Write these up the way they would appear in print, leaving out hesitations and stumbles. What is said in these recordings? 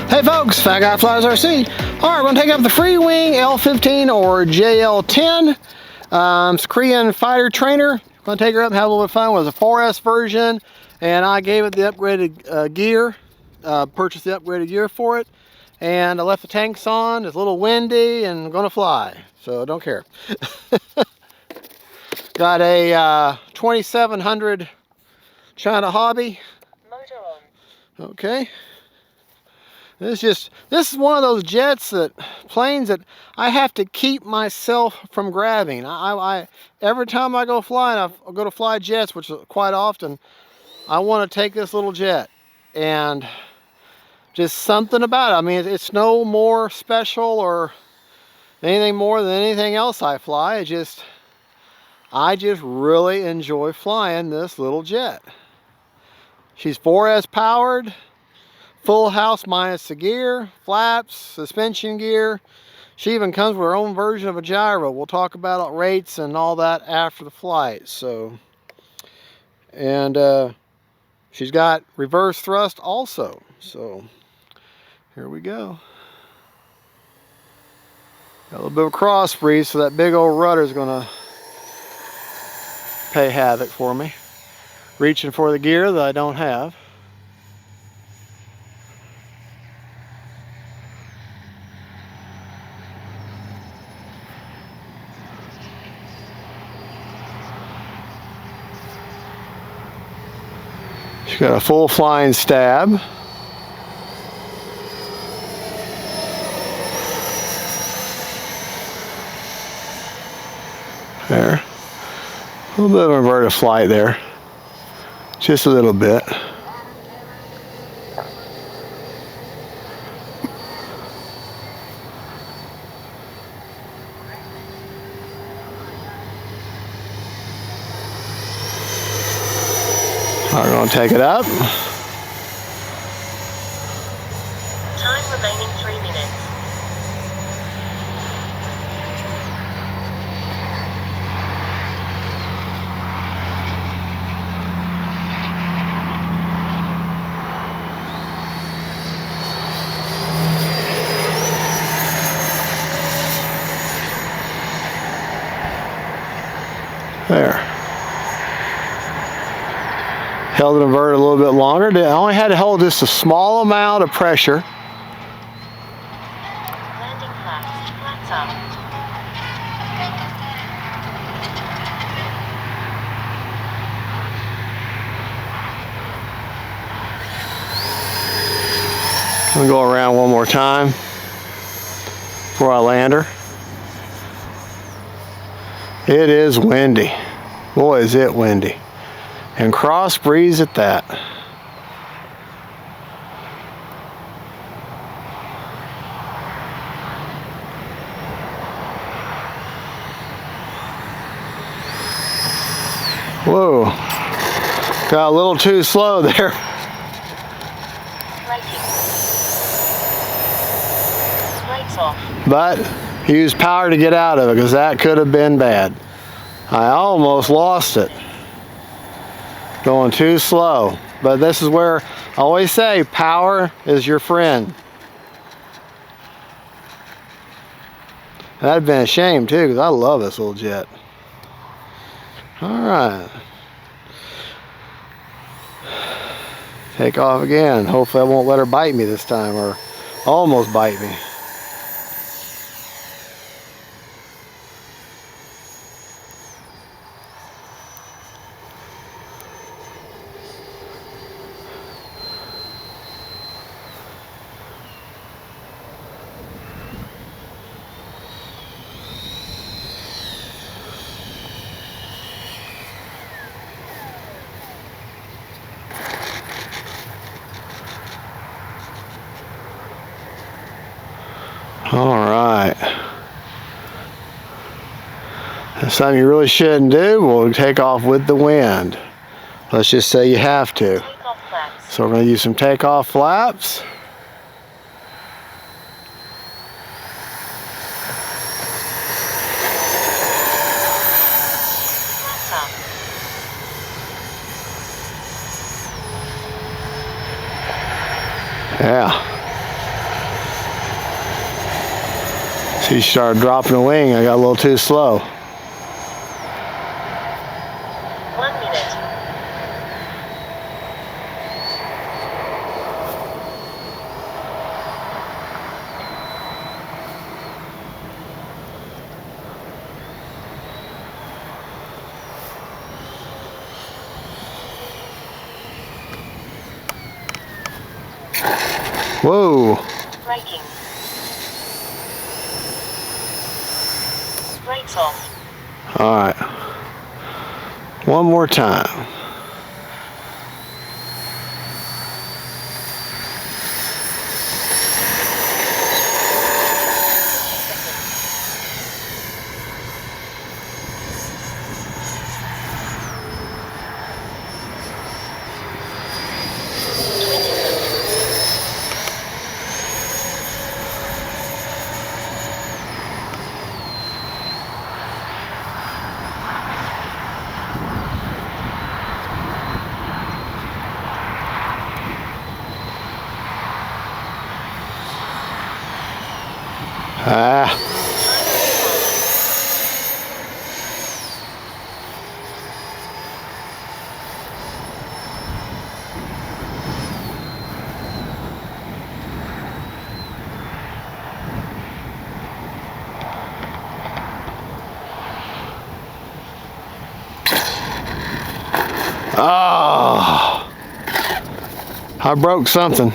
Hey folks, Fat Guy Flies RC. Alright, we're going to take up the FREEWING L-15 or JL-10. It's a Korean fighter trainer. Going to take her up and have a little bit of fun. It was a 4S version, and I gave it the upgraded gear. Purchased the upgraded gear for it. And I left the tanks on. It's a little windy and I'm going to fly, so I don't care. Got a 2700 China Hobby. Motor on. Okay. This is one of those jets, planes that I have to keep myself from grabbing. Every time I go flying, I go to fly jets, which is quite often, I want to take this little jet. And just something about it. I mean, it's no more special or anything more than anything else I fly. I just really enjoy flying this little jet. She's 4S powered. Full house minus the gear, flaps, suspension gear. She even comes with her own version of a gyro. We'll talk about rates and all that after the flight. So, and she's got reverse thrust also. So, here we go. Got a little bit of cross breeze, so that big old rudder is going to pay havoc for me. Reaching for the gear that I don't have. She's got a full flying stab. There. A little bit of inverted flight there. Just a little bit. I'm going to take it up. Time remaining 3 minutes. There. Held it inverted a little bit longer. I only had to hold just a small amount of pressure. Landing flaps, flaps up. I'm going to go around one more time before I land her. It is windy. Boy, is it windy. And cross breeze at that. Whoa. Got a little too slow there. Lights off. But used power to get out of it, because that could have been bad. I almost lost it. Going too slow. But this is where I always say power is your friend. That'd been a shame too, because I love this little jet. Alright. Take off again. Hopefully I won't let her bite me this time, or almost bite me. Alright. That's something you really shouldn't do. We'll take off with the wind. Let's just say you have to. Takeoff flaps. So we're going to use some takeoff flaps. Flaps up. Yeah. She started dropping a wing. I got a little too slow. 1 minute. Whoa. Braking. Brakes off. All right. One more time. Ah. Oh, I broke something.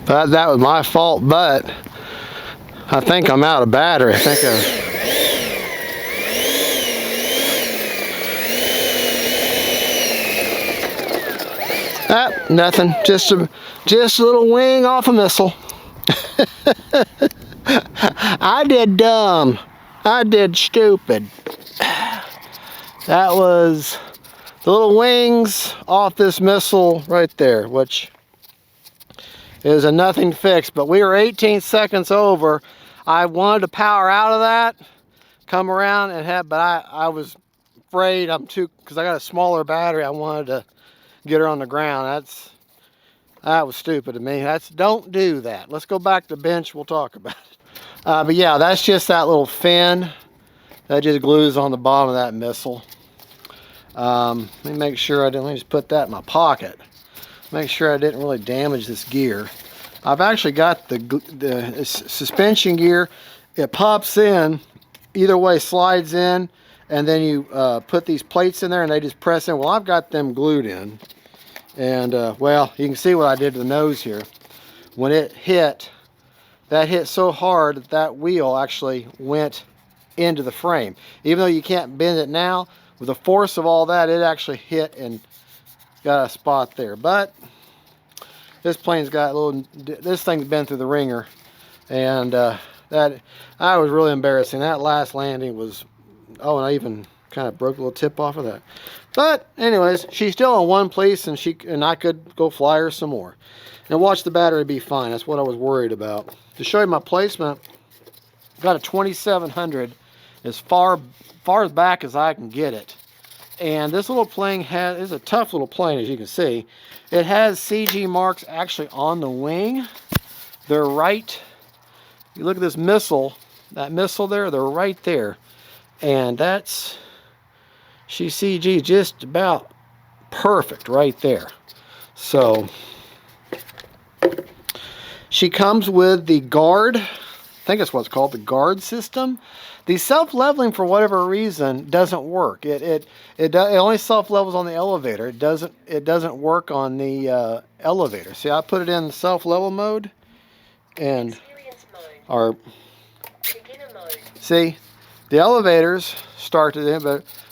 That was my fault, but I think I'm out of battery. I think nothing. Just a little wing off a missile. I did dumb. I did stupid. That was the little wings off this missile right there, which is a nothing fix, but we were 18 seconds over. I wanted to power out of that, come around and have, but I was afraid because I got a smaller battery. I wanted to get her on the ground. That was stupid of me. Don't do that. Let's go back to bench. We'll talk about it. But yeah, that's just that little fin that just glues on the bottom of that missile. Let me make sure let me just put that in my pocket. Make sure I didn't really damage this gear. I've actually got the suspension gear. It pops in, either way slides in, and then you put these plates in there and they just press in. Well, I've got them glued in. And well, you can see what I did to the nose here. When it hit, that hit so hard that that wheel actually went into the frame. Even though you can't bend it now, with the force of all that, it actually hit and got a spot there. But this plane's got this thing's been through the ringer, and that was really embarrassing. That last landing was, oh, and I even kind of broke a little tip off of that. But anyways, she's still in one place, and I could go fly her some more. And watch the battery be fine. That's what I was worried about. To show you my placement, I've got a 2700 as far back as I can get it. And this little plane is a tough little plane, as you can see. It has CG marks actually on the wing. They're right, you look at this missile, that missile there, they're right there. And she's CG just about perfect right there. So, she comes with the guard, I think that's what it's called, the guard system. The self-leveling, for whatever reason, doesn't work. It only self-levels on the elevator. It doesn't work on the elevator. See, I put it in self-level mode, and beginner mode. See, the elevators start to do,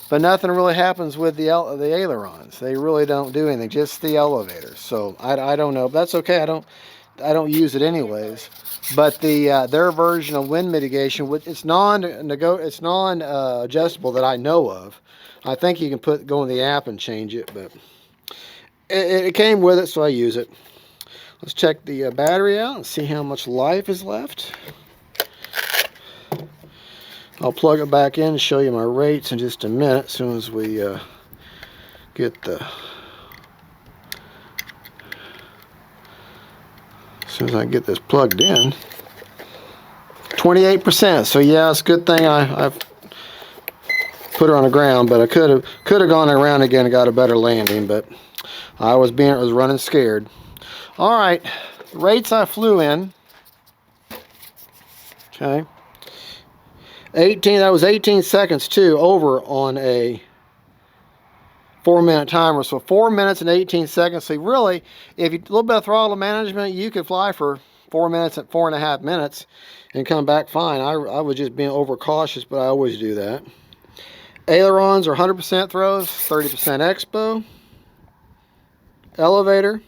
but nothing really happens with the ailerons. They really don't do anything. Just the elevators. So I don't know. That's okay. I don't use it anyways. But their version of wind mitigation, it's non-adjustable that I know of. I think you can go in the app and change it, but it came with it, so I use it. Let's check the battery out and see how much life is left. I'll plug it back in and show you my rates in just a minute, as soon as we get as soon as I get this plugged in. 28%. So yeah, it's a good thing I've put her on the ground, but I could have gone around again and got a better landing, but I was running scared. All right, rates I flew in. Okay. 18, that was 18 seconds too, over on a 4-minute timer. So 4 minutes and 18 seconds. So really, if you a little bit of throttle management, you could fly for 4 minutes and 4.5 minutes and come back fine. I was just being overcautious, but I always do that. Ailerons are 100% throws, 30% expo. Elevator,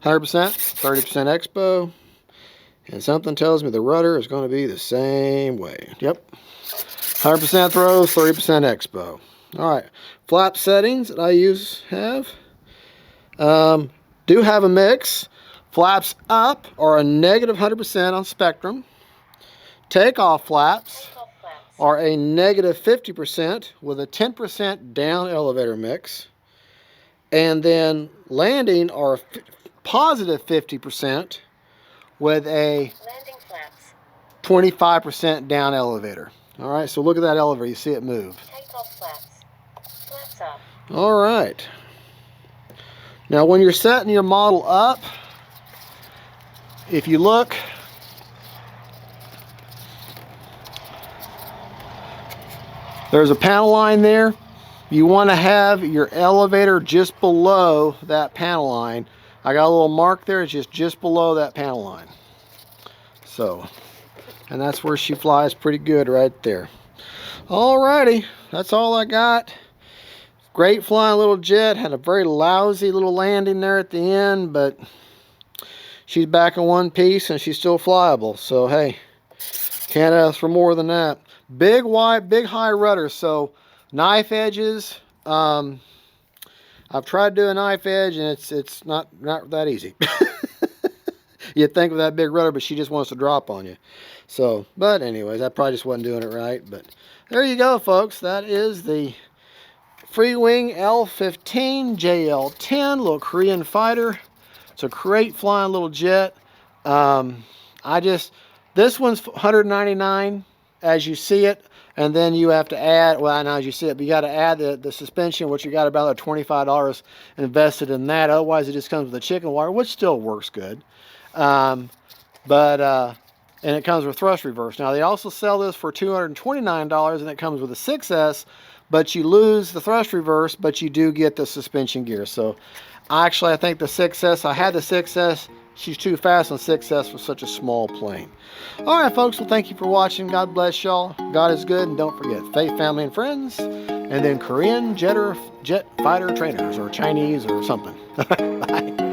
100%, 30% expo. And something tells me the rudder is going to be the same way. Yep. 100% throws, 30% expo. All right. Flap settings that I do have a mix. Flaps up are a negative 100% on Spectrum. Takeoff flaps are a negative 50% with a 10% down elevator mix. And then landing are positive 50% with a 25% down elevator. All right, so look at that elevator. You see it move. Takeoff flaps. Flaps up. All right. Now, when you're setting your model up, if you look, there's a panel line there. You want to have your elevator just below that panel line. I got a little mark there. It's just below that panel line. So, and that's where she flies pretty good right there. Alrighty, that's all I got. Great flying little jet. Had a very lousy little landing there at the end, but she's back in one piece and she's still flyable. So hey, can't ask for more than that. Big wide, big high rudder. So knife edges. I've tried doing knife edge and it's not that easy. You'd think with that big rudder, but she just wants to drop on you. So, but anyways, I probably just wasn't doing it right. But there you go, folks. That is the FREEWING L-15 JL-10 little Korean fighter. It's a great flying little jet. This one's $199 as you see it, and then you have to add, well, not as you see it, but you got to add the suspension, which you got about $25 invested in that. Otherwise, it just comes with a chicken wire, which still works good. And it comes with thrust reverse. Now, they also sell this for $229, and it comes with a 6S, but you lose the thrust reverse, but you do get the suspension gear. So, actually, I think the 6S, I had the 6S, she's too fast on 6S for such a small plane. All right, folks, well, thank you for watching. God bless y'all. God is good, and don't forget, faith, family, and friends, and then Korean jet fighter trainers, or Chinese, or something. Bye.